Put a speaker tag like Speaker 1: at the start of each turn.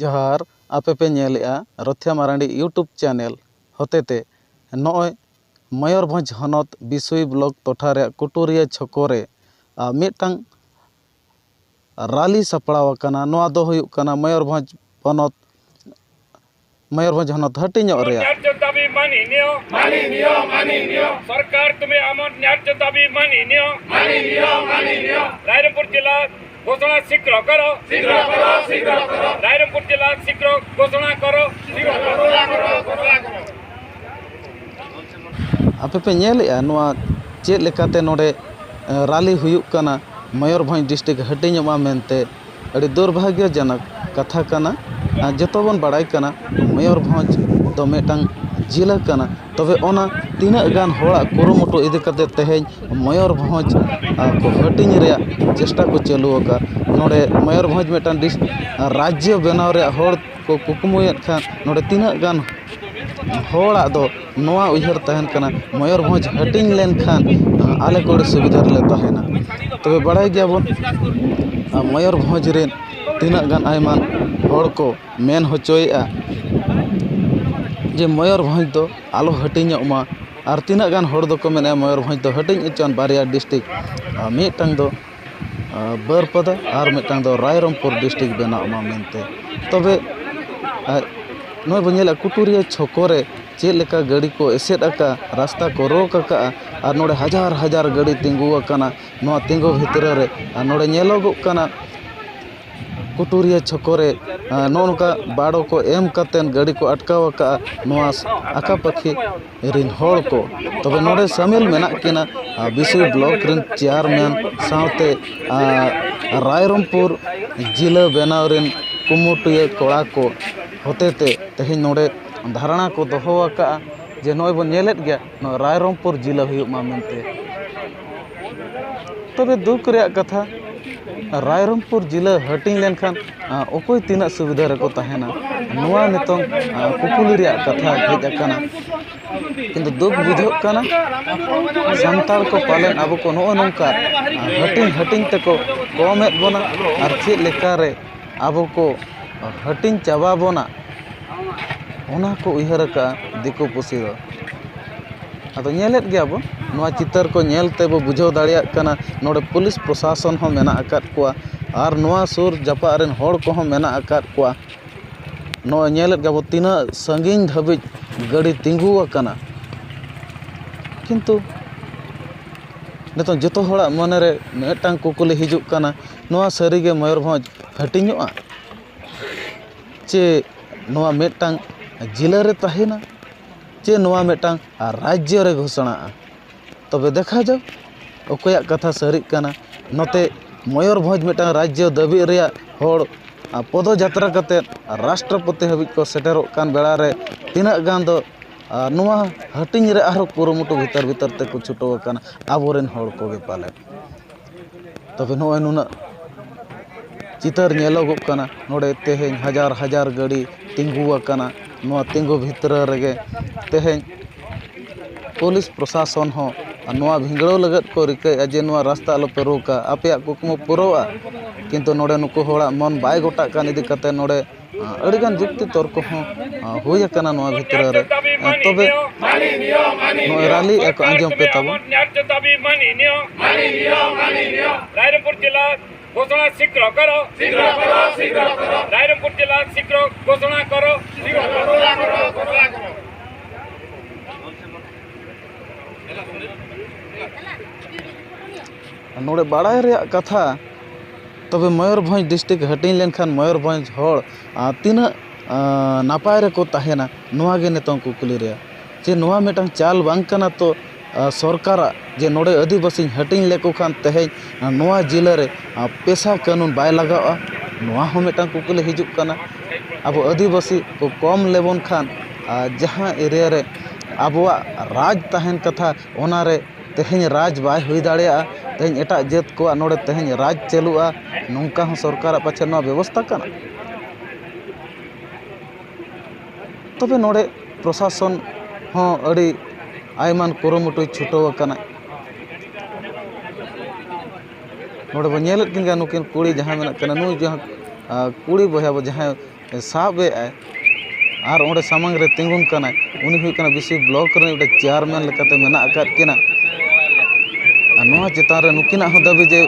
Speaker 1: जोहार आपे पे नेलेआ रथिया मारांडी यूट्यूब चैनल होतेते नॉय मयूरभंज हनत बिसुई ब्लॉक टोठा रे कुटुरिया छकोरे मिटंग राली सपड़ाव कना नोआ दो हुयुक कना मयूरभंज पनत मयूरभंज हनत हटिᱧᱚᱜ रे
Speaker 2: न्याय दाबी मानी नियो सरकार तुम्हें आमर न्याय दाबी मानी नियो रायरंगपुर जिला घोषणा शीघ्र करो रायरंगपुर जिला शीघ्र घोषणा करो
Speaker 1: आपे पे नेलेआ नोआ चेद लेकाते नोडे राली हुयुक कना मयूरभंज डिस्ट्रिक्ट हटिᱧᱚᱜ मेनते अड़ी दुर्भाग्यजनक कथा कना जतो बन बड़ाई कना मयूरभंज दो मेटंग जिला कना तबे ओना तीना गान होड़ा कुरुमुटु इदि कते तेहेñ मयूरभंज को हटिñ रे चेष्टा को चालू का नोडे मयूरभंज मेटंग राज्य बनाव रे होड़ को कुकुमुयत खान नोडे तीना गान होड़ा दो नोआ उयहर तहन कना मयूरभंज हटिñ लेन खान आले कोड़े सुविधा रे तहना तबे बड़ाई गयाबन मयूरभंज रे तीना गान आयमान होड़ को मेन होचोयआ जे मयूरभंज दो आलो हटिñᱚᱜ मा और तीना गान होड़ दो को मेना मयूरभंज दो हटिñ अचन बारिया डिस्ट्रिक्ट मिटंग दो बरपदा और मिटंग दो रायरंगपुर डिस्ट्रिक्ट बनाव मा मेनते तबे नोय बनेला कुटुरिया छकोरे चेद लेका गाड़ी को एसेद आका रास्ता को रोक आका और नोडे हजार हजार गाड़ी तिंगु आकाना नोआ तिंगु भितर रे नोडे नेलोगो काना कुटुरिया छकोरे नोनका बाड़ो को एम कतेन गाड़ी को अटकाव का नोआ आका पखी रिन होड़ को तबे नोडे शामिल मेना किना बिसुई ब्लॉक रिन चेयरमैन सावते रायरंगपुर जिला बनाव रिन कुमुटिया कोड़ा को होतेते तेहेñ नोडे धारणा को दोहो आका जे नोय बन नेलेत गया नो रायरंगपुर जिला हुयुक मा मेनते तबे दुख रे कथा रायरंगपुर जिला हटिñ लेनखान ओकोय तीना सुविधा रे को तहेना नोआ नितोंग कुकुली रे कथा हेज आकाना किंतु दुख बुझोग काना संताल को पालन अब को नो नोंका हटिñ तको कमेत बोना और चेद लेका रे अब को हटिñ चाबा बोना ओना को उयहर का दिको पुसी दो अदो नेलेत गया बो नोआ चितर को नेलते बो बुझाव दाड़िया कना नोडे पुलिस प्रशासन हो मेना आकात कोआ और नोआ सुर जपा रेन होड़ को हो मेना आकात कोआ नो नेलेत गया बो तीना संगीन धाबी गाड़ी तिंगु आकाना किंतु नितो जतो होड़ा मन रे मेटांग कुकुली हिजुक काना नोआ सारीगे मयूरभंज हटिñᱚᱜᱼᱟ चे नोआ मेटांग जिला रे तहेना चे नोआ मेटांग राज्य रे घोषणा तबे देखा जाओ ओकोया कथा सारी काना नोते मयूरभंज मेटांग राज्य दाबी रेया होड़ पदयात्रा कते राष्ट्रपति हाबि को सेटेरोग कान बेड़ा रे तीना गान दो नोआ हटिñ रे आरो कुरुमुटु भीतर ते को छुटो काना आबोरेन होड़ को गे पाले तबे नोय नुना चितर नेलोगो काना नोडे तेहेñ हजार हजार गाड़ी तिंगु आकाना नोआ तिंगु भितर रेगे तेहेñ पुलिस प्रशासन हो नोआ भिंगड़ो लगत को रिकाय जे नोआ रास्ता आलो पे रोका आपे कुकमो पुरोआ किंतु नोडे नुको होड़ा मन बाय गोटा कान इदि कते नोडे अड़िगान जुक्ति तर्क हो होय काना नोआ भितर रे तबे नोय राली एक आंजम पे तब
Speaker 2: न्याय दाबी मानी नियो रायरंगपुर जिला घोषणा शीघ्र करो रायरंगपुर जिला शीघ्र घोषणा करो
Speaker 1: नोडे बाड़ाय रे कथा तबे मयूरभंज डिस्ट्रिक्ट हटिñ लेनखान मयूरभंज होड़ तीना नापाय रे को तहेना नोआ गे नितों कुकुली रे जे नोआ मेटांग चाल बांग कना तो सरकार जे नोडे आदिवासी हटिñ लेको खान तेहेñ नोआ जिला रे पेशा कानून बाय लगावा नोआ हो मेटांग कुकुली हिजुक कना अब आदिवासी को कम लेबन खान जहां एरिया रे आबुआ राज तहन कथा ओना रे तेहेñ राज बाय हुई दाड़िया तेहेñ एटा जात को नोडे तेहेñ राज चलुआ नोंका हो सरकार पाछे नोआ व्यवस्था कना तबे नोडे प्रशासन हो अड़ी आयमान कुरुमुटु छुटो आकाना नोडे बो नेलेत किन नुकिन कुड़ी जहां मेना कना नु जहां कुड़ी बया जहां साबेआय और ओंडे सामंग रे तिंगुन कनाय उनी हुई कना बिसी ब्लॉक रे उडे चेयरमैन लेकाते मेना आकाद किना नोआ चेतान रे नुकिना हो दाबी जे